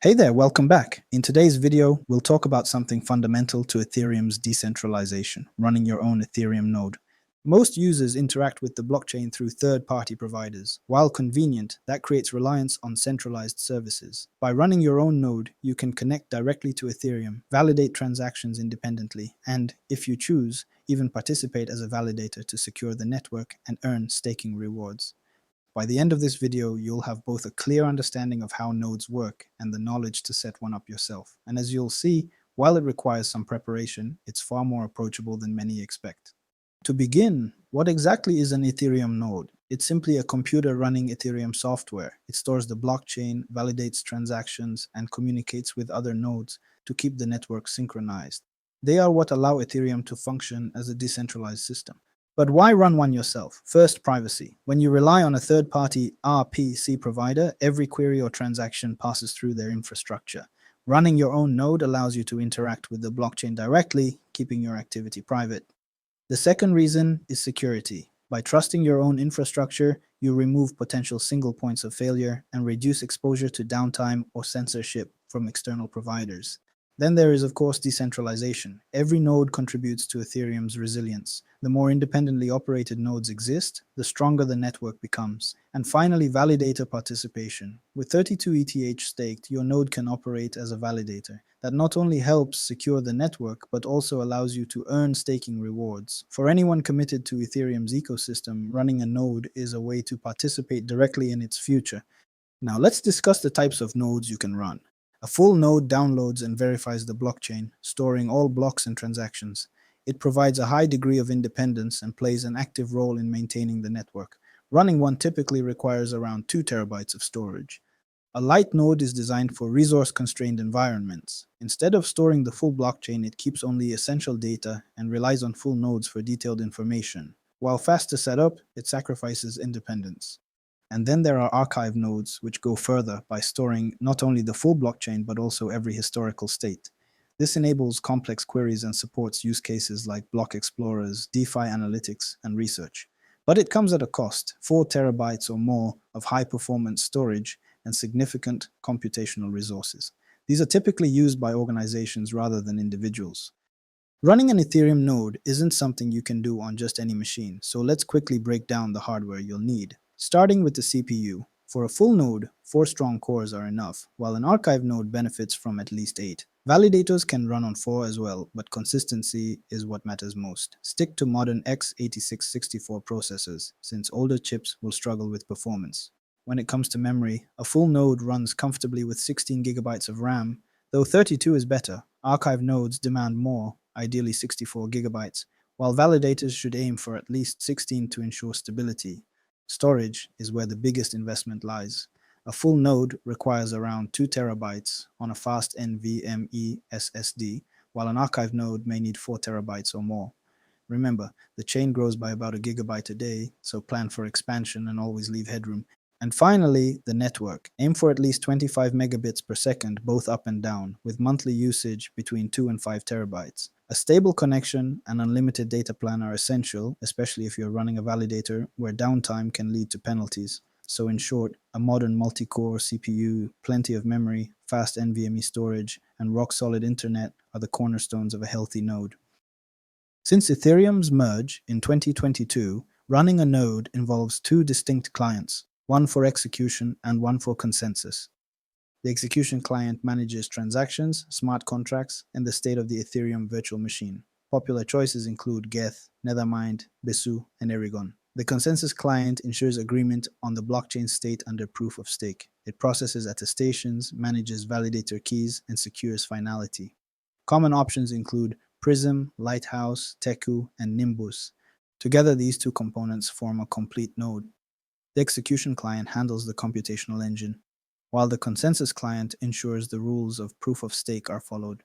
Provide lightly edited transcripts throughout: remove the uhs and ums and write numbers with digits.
Hey there, welcome back. In today's video, we'll talk about something fundamental to Ethereum's decentralization, running your own Ethereum node. Most users interact with the blockchain through third-party providers. While convenient, that creates reliance on centralized services. By running your own node, you can connect directly to Ethereum, validate transactions independently, and, if you choose, even participate as a validator to secure the network and earn staking rewards. By the end of this video, you'll have both a clear understanding of how nodes work and the knowledge to set one up yourself. And as you'll see, while it requires some preparation, it's far more approachable than many expect. To begin, what exactly is an Ethereum node? It's simply a computer running Ethereum software. It stores the blockchain, validates transactions, and communicates with other nodes to keep the network synchronized. They are what allow Ethereum to function as a decentralized system. But why run one yourself? First, privacy. When you rely on a third-party RPC provider, every query or transaction passes through their infrastructure. Running your own node allows you to interact with the blockchain directly, keeping your activity private. The second reason is security. By trusting your own infrastructure, you remove potential single points of failure and reduce exposure to downtime or censorship from external providers. Then there is, of course, decentralization. Every node contributes to Ethereum's resilience. The more independently operated nodes exist, the stronger the network becomes. And finally, validator participation. With 32 ETH staked, your node can operate as a validator. That not only helps secure the network, but also allows you to earn staking rewards. For anyone committed to Ethereum's ecosystem, running a node is a way to participate directly in its future. Now let's discuss the types of nodes you can run. A full node downloads and verifies the blockchain, storing all blocks and transactions. It provides a high degree of independence and plays an active role in maintaining the network. Running one typically requires around 2 terabytes of storage. A light node is designed for resource-constrained environments. Instead of storing the full blockchain, it keeps only essential data and relies on full nodes for detailed information. While fast to set up, it sacrifices independence. And then there are archive nodes, which go further by storing not only the full blockchain, but also every historical state. This enables complex queries and supports use cases like block explorers, DeFi analytics, and research. But it comes at a cost, 4 terabytes or more of high-performance storage and significant computational resources. These are typically used by organizations rather than individuals. Running an Ethereum node isn't something you can do on just any machine, so let's quickly break down the hardware you'll need. Starting with the CPU. For a full node, 4 strong cores are enough, while an archive node benefits from at least 8. Validators can run on 4 as well, but consistency is what matters most. Stick to modern x86-64 processors, since older chips will struggle with performance. When it comes to memory, a full node runs comfortably with 16 gigabytes of RAM, though 32 is better. Archive nodes demand more, ideally 64 gigabytes, while validators should aim for at least 16 to ensure stability. Storage is where the biggest investment lies. A full node requires around 2 terabytes on a fast NVMe SSD, while an archive node may need 4 terabytes or more. Remember, the chain grows by about a gigabyte a day, so plan for expansion and always leave headroom. And finally, the network. Aim for at least 25 megabits per second, both up and down, with monthly usage between 2 and 5 terabytes. A stable connection and unlimited data plan are essential, especially if you're running a validator where downtime can lead to penalties. So in short, a modern multi-core CPU, plenty of memory, fast NVMe storage, and rock-solid internet are the cornerstones of a healthy node. Since Ethereum's merge in 2022, running a node involves 2 distinct clients, one for execution and one for consensus. The execution client manages transactions, smart contracts, and the state of the Ethereum virtual machine. Popular choices include Geth, Nethermind, Besu, and Erigon. The consensus client ensures agreement on the blockchain state under proof of stake. It processes attestations, manages validator keys, and secures finality. Common options include Prysm, Lighthouse, Teku, and Nimbus. Together, these 2 components form a complete node. The execution client handles the computational engine, while the consensus client ensures the rules of proof of stake are followed.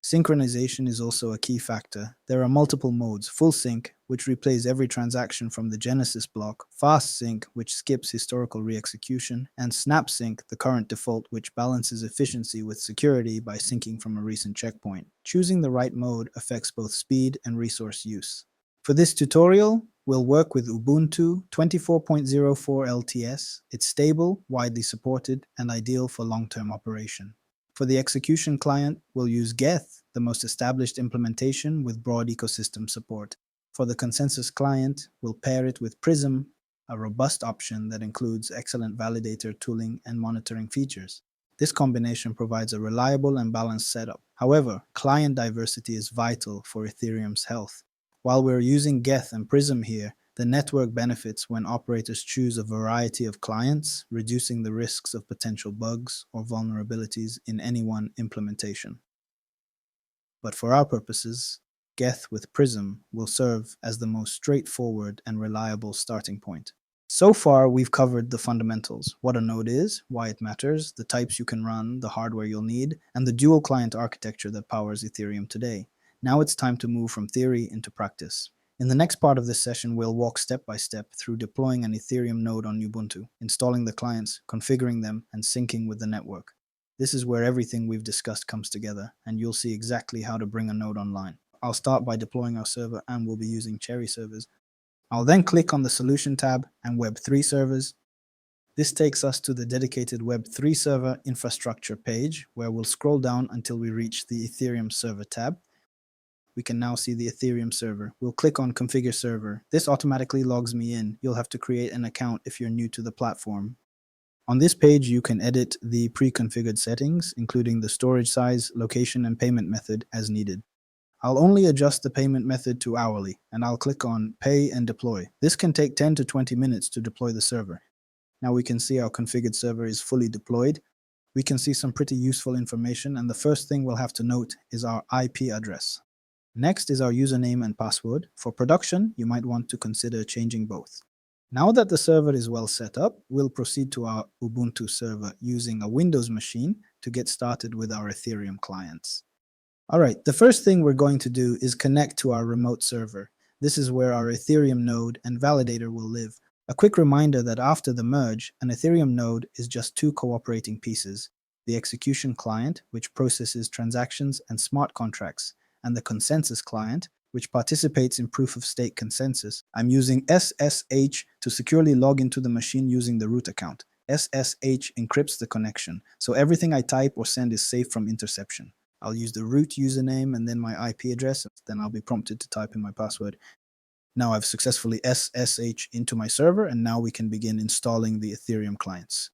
Synchronization is also a key factor. There are multiple modes: full sync, which replays every transaction from the Genesis block, fast sync, which skips historical re-execution, and snap sync, the current default, which balances efficiency with security by syncing from a recent checkpoint. Choosing the right mode affects both speed and resource use. For this tutorial, we'll work with Ubuntu 24.04 LTS. It's stable, widely supported, and ideal for long-term operation. For the execution client, we'll use Geth, the most established implementation with broad ecosystem support. For the consensus client, we'll pair it with Prysm, a robust option that includes excellent validator tooling and monitoring features. This combination provides a reliable and balanced setup. However, client diversity is vital for Ethereum's health. While we're using Geth and Prysm here, the network benefits when operators choose a variety of clients, reducing the risks of potential bugs or vulnerabilities in any one implementation. But for our purposes, Geth with Prysm will serve as the most straightforward and reliable starting point. So far, we've covered the fundamentals: what a node is, why it matters, the types you can run, the hardware you'll need, and the dual client architecture that powers Ethereum today. Now it's time to move from theory into practice. In the next part of this session, we'll walk step by step through deploying an Ethereum node on Ubuntu, installing the clients, configuring them, and syncing with the network. This is where everything we've discussed comes together, and you'll see exactly how to bring a node online. I'll start by deploying our server, and we'll be using Cherry servers. I'll then click on the Solution tab and Web3 servers. This takes us to the dedicated Web3 server infrastructure page, where we'll scroll down until we reach the Ethereum server tab. We can now see the Ethereum server. We'll click on Configure Server. This automatically logs me in. You'll have to create an account if you're new to the platform. On this page, you can edit the pre-configured settings, including the storage size, location, and payment method as needed. I'll only adjust the payment method to hourly, and I'll click on Pay and Deploy. This can take 10 to 20 minutes to deploy the server. Now we can see our configured server is fully deployed. We can see some pretty useful information, and the first thing we'll have to note is our IP address. Next is our username and password. For production, you might want to consider changing both. Now that the server is well set up, we'll proceed to our Ubuntu server using a Windows machine to get started with our Ethereum clients. Alright, the first thing we're going to do is connect to our remote server. This is where our Ethereum node and validator will live. A quick reminder that after the merge, an Ethereum node is just two cooperating pieces: the execution client, which processes transactions and smart contracts, and the consensus client, which participates in proof-of-stake consensus. I'm using SSH to securely log into the machine using the root account. SSH encrypts the connection, so everything I type or send is safe from interception. I'll use the root username and then my IP address, then I'll be prompted to type in my password. Now I've successfully SSH into my server, and now we can begin installing the Ethereum clients.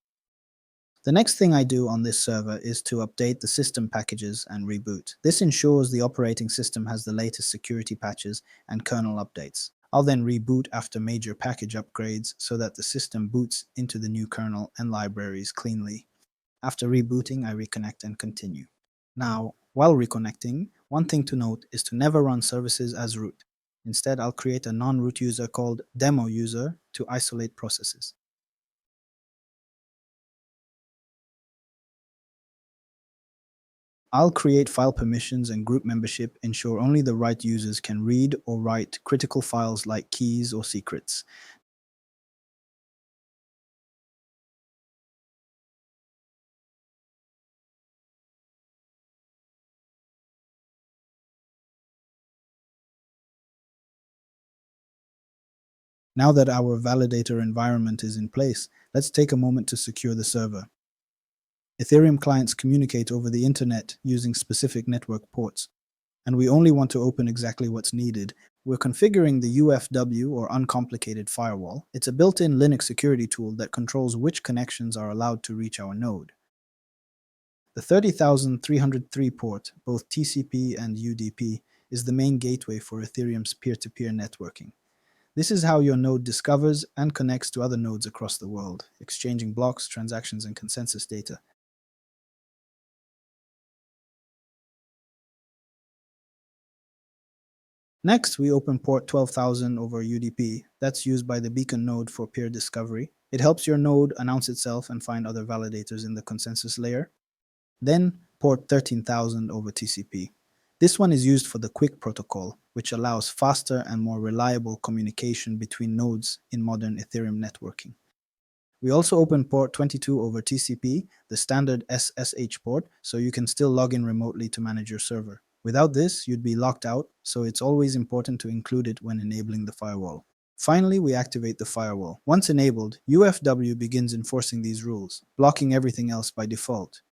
The next thing I do on this server is to update the system packages and reboot. This ensures the operating system has the latest security patches and kernel updates. I'll then reboot after major package upgrades so that the system boots into the new kernel and libraries cleanly. After rebooting, I reconnect and continue. Now, while reconnecting, one thing to note is to never run services as root. Instead, I'll create a non-root user called demo user to isolate processes. I'll create file permissions and group membership, ensure only the right users can read or write critical files like keys or secrets. Now that our validator environment is in place, let's take a moment to secure the server. Ethereum clients communicate over the internet using specific network ports, and we only want to open exactly what's needed. We're configuring the UFW, or uncomplicated firewall. It's a built-in Linux security tool that controls which connections are allowed to reach our node. The 30,303 port, both TCP and UDP, is the main gateway for Ethereum's peer-to-peer networking. This is how your node discovers and connects to other nodes across the world, exchanging blocks, transactions, and consensus data. Next, we open port 12,000 over UDP. That's used by the beacon node for peer discovery. It helps your node announce itself and find other validators in the consensus layer. Then, port 13,000 over TCP. This one is used for the QUIC protocol, which allows faster and more reliable communication between nodes in modern Ethereum networking. We also open port 22 over TCP, the standard SSH port, so you can still log in remotely to manage your server. Without this, you'd be locked out, so it's always important to include it when enabling the firewall. Finally, we activate the firewall. Once enabled, UFW begins enforcing these rules, blocking everything else by default.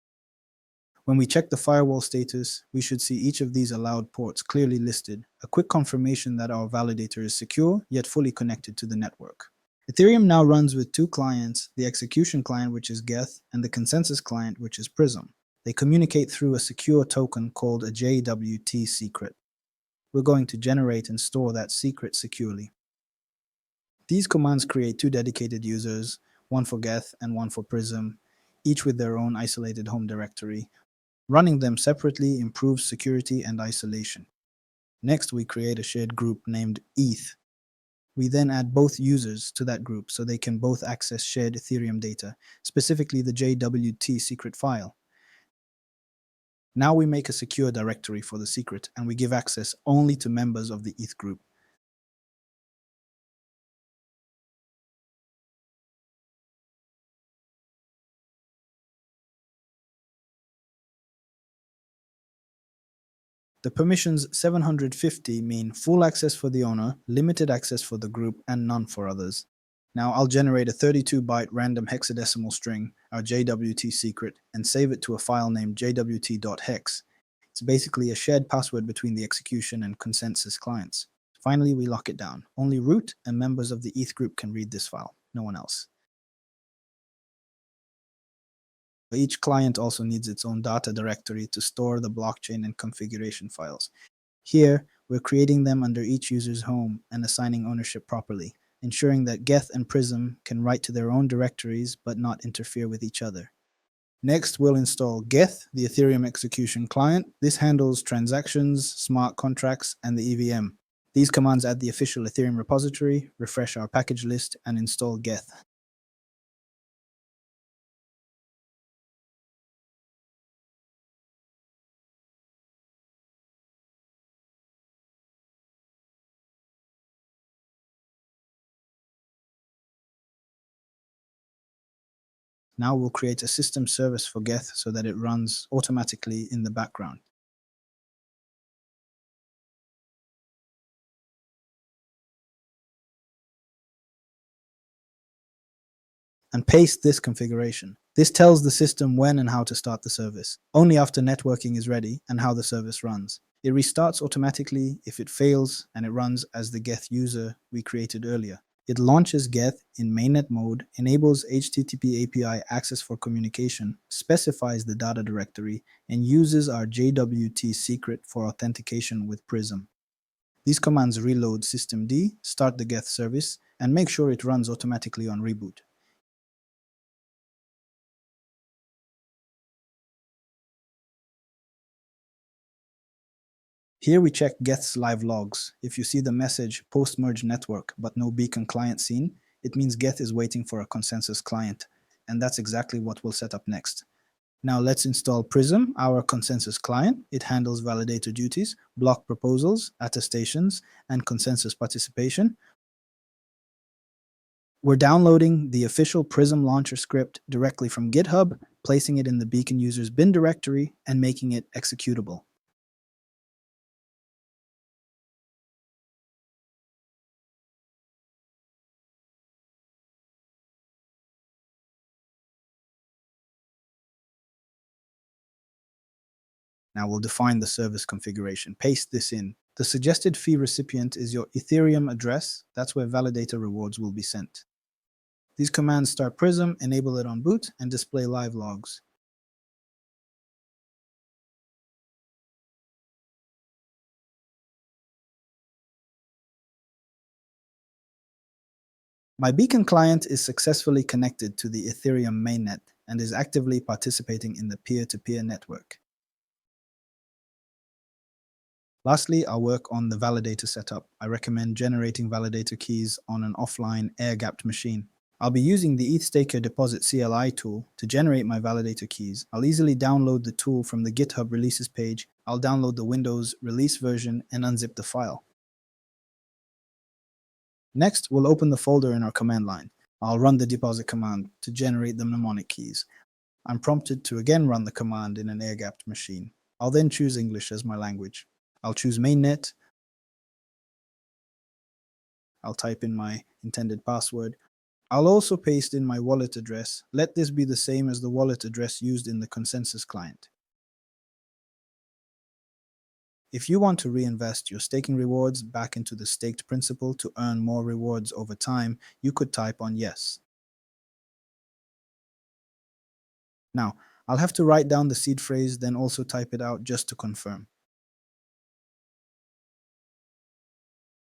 When we check the firewall status, we should see each of these allowed ports clearly listed, a quick confirmation that our validator is secure yet fully connected to the network. Ethereum now runs with two clients, the execution client, which is Geth, and the consensus client, which is Prysm. They communicate through a secure token called a JWT secret. We're going to generate and store that secret securely. These commands create two dedicated users, one for Geth and one for Prysm, each with their own isolated home directory. Running them separately improves security and isolation. Next, we create a shared group named ETH. We then add both users to that group so they can both access shared Ethereum data, specifically the JWT secret file. Now we make a secure directory for the secret, and we give access only to members of the ETH group. The permissions 750 mean full access for the owner, limited access for the group, and none for others. Now I'll generate a 32-byte random hexadecimal string, our JWT secret, and save it to a file named jwt.hex. It's basically a shared password between the execution and consensus clients. Finally, we lock it down. Only root and members of the ETH group can read this file, no one else. Each client also needs its own data directory to store the blockchain and configuration files. Here, we're creating them under each user's home and assigning ownership properly, ensuring that Geth and Prysm can write to their own directories but not interfere with each other. Next, we'll install Geth, the Ethereum execution client. This handles transactions, smart contracts, and the EVM. These commands add the official Ethereum repository, refresh our package list, and install Geth. Now we'll create a system service for Geth so that it runs automatically in the background. And paste this configuration. This tells the system when and how to start the service, only after networking is ready and how the service runs. It restarts automatically if it fails, and it runs as the Geth user we created earlier. It launches Geth in mainnet mode, enables HTTP API access for communication, specifies the data directory, and uses our JWT secret for authentication with Prysm. These commands reload systemd, start the Geth service, and make sure it runs automatically on reboot. Here we check Geth's live logs. If you see the message post-merge network but no beacon client seen, it means Geth is waiting for a consensus client, and that's exactly what we'll set up next. Now let's install Prysm, our consensus client. It handles validator duties, block proposals, attestations, and consensus participation. We're downloading the official Prysm launcher script directly from GitHub, placing it in the beacon user's bin directory, and making it executable. Now we'll define the service configuration. Paste this in. The suggested fee recipient is your Ethereum address. That's where validator rewards will be sent. These commands start Prysm, enable it on boot, and display live logs. My beacon client is successfully connected to the Ethereum mainnet and is actively participating in the peer-to-peer network. Lastly, I'll work on the validator setup. I recommend generating validator keys on an offline air-gapped machine. I'll be using the ETHStaker Deposit CLI tool to generate my validator keys. I'll easily download the tool from the GitHub releases page. I'll download the Windows release version and unzip the file. Next, we'll open the folder in our command line. I'll run the deposit command to generate the mnemonic keys. I'm prompted to again run the command in an air-gapped machine. I'll then choose English as my language. I'll choose mainnet. I'll type in my intended password. I'll also paste in my wallet address. Let this be the same as the wallet address used in the consensus client. If you want to reinvest your staking rewards back into the staked principal to earn more rewards over time, you could type on yes. Now, I'll have to write down the seed phrase, then also type it out just to confirm.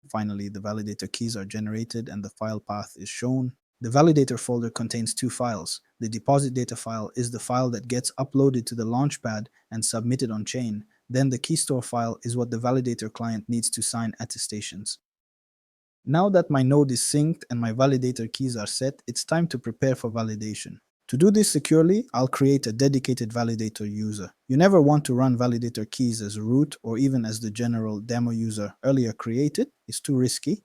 Finally, the validator keys are generated and the file path is shown. The validator folder contains two files. The deposit data file is the file that gets uploaded to the Launchpad and submitted on chain. Then the key store file is what the validator client needs to sign attestations. Now that my node is synced and my validator keys are set, it's time to prepare for validation. To do this securely, I'll create a dedicated validator user. You never want to run validator keys as root or even as the general demo user earlier created. It's too risky.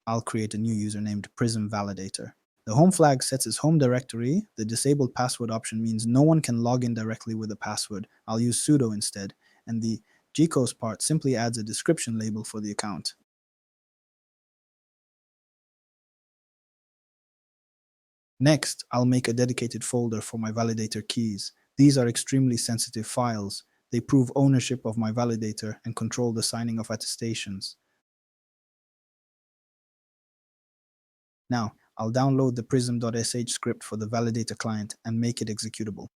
I'll create a new user named Prysm Validator. The home flag sets its home directory. The disabled password option means no one can log in directly with a password. I'll use sudo instead. And the gcos part simply adds a description label for the account. Next, I'll make a dedicated folder for my validator keys. These are extremely sensitive files. They prove ownership of my validator and control the signing of attestations. Now, I'll download the prysm.sh script for the validator client and make it executable.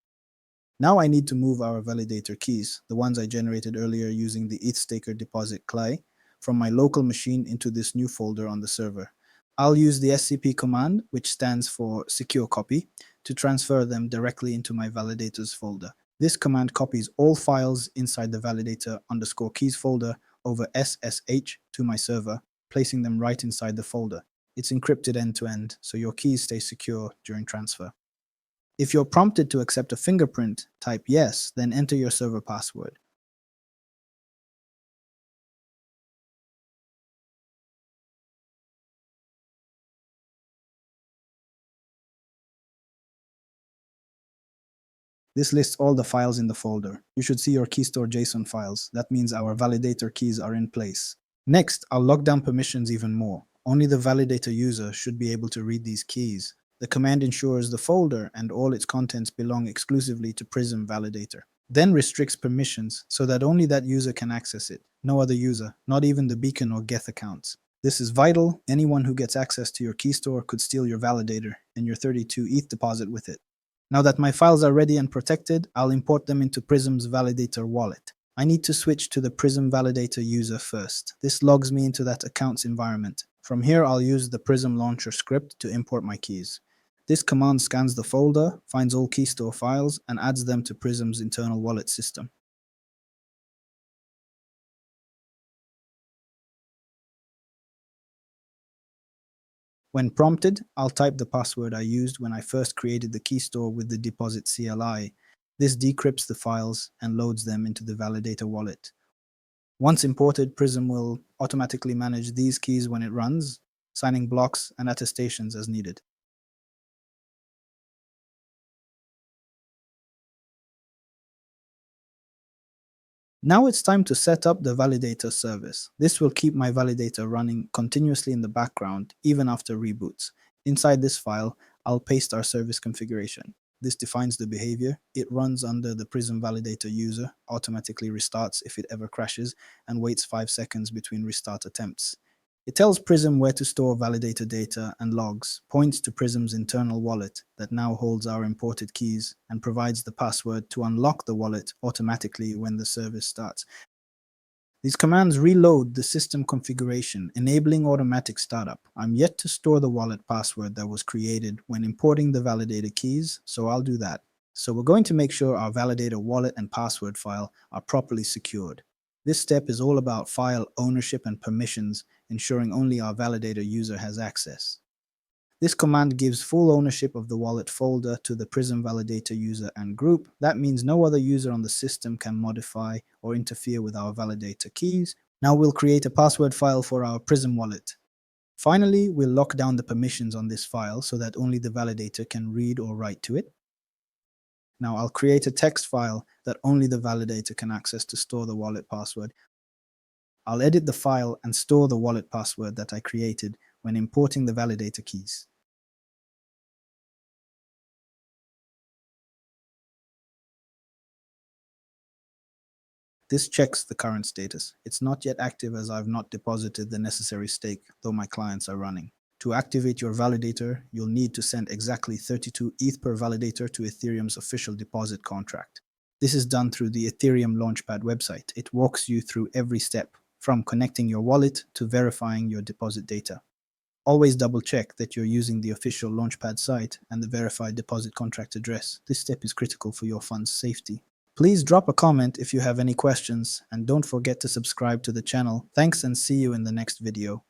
Now I need to move our validator keys, the ones I generated earlier using the ETHStaker deposit CLI, from my local machine into this new folder on the server. I'll use the scp command, which stands for secure copy, to transfer them directly into my validators folder. This command copies all files inside the validator_keys folder over SSH to my server, placing them right inside the folder. It's encrypted end-to-end, so your keys stay secure during transfer. If you're prompted to accept a fingerprint, type yes, then enter your server password. This lists all the files in the folder. You should see your keystore.json files. That means our validator keys are in place. Next, I'll lock down permissions even more. Only the validator user should be able to read these keys. The command ensures the folder and all its contents belong exclusively to Prysm Validator. Then restricts permissions so that only that user can access it. No other user, not even the Beacon or Geth accounts. This is vital. Anyone who gets access to your key store could steal your validator and your 32 ETH deposit with it. Now that my files are ready and protected, I'll import them into Prysm's validator wallet. I need to switch to the Prysm validator user first. This logs me into that account's environment. From here, I'll use the Prysm launcher script to import my keys. This command scans the folder, finds all key store files, and adds them to Prysm's internal wallet system. When prompted, I'll type the password I used when I first created the key store with the deposit CLI. This decrypts the files and loads them into the validator wallet. Once imported, Prysm will automatically manage these keys when it runs, signing blocks and attestations as needed. Now it's time to set up the validator service. This will keep my validator running continuously in the background, even after reboots. Inside this file, I'll paste our service configuration. This defines the behavior. It runs under the Prysm validator user, automatically restarts if it ever crashes, and waits 5 seconds between restart attempts. It tells Prysm where to store validator data and logs, points to Prysm's internal wallet that now holds our imported keys, and provides the password to unlock the wallet automatically when the service starts. These commands reload the system configuration, enabling automatic startup. I'm yet to store the wallet password that was created when importing the validator keys, so I'll do that. So we're going to make sure our validator wallet and password file are properly secured. This step is all about file ownership and permissions, ensuring only our validator user has access. This command gives full ownership of the wallet folder to the Prysm validator user and group. That means no other user on the system can modify or interfere with our validator keys. Now we'll create a password file for our Prysm wallet. Finally, we'll lock down the permissions on this file so that only the validator can read or write to it. Now I'll create a text file that only the validator can access to store the wallet password. I'll edit the file and store the wallet password that I created when importing the validator keys. This checks the current status. It's not yet active as I've not deposited the necessary stake, though my clients are running. To activate your validator, you'll need to send exactly 32 ETH per validator to Ethereum's official deposit contract. This is done through the Ethereum Launchpad website. It walks you through every step, from connecting your wallet to verifying your deposit data. Always double check that you're using the official Launchpad site and the verified deposit contract address. This step is critical for your fund's safety. Please drop a comment if you have any questions, and don't forget to subscribe to the channel. Thanks, and see you in the next video.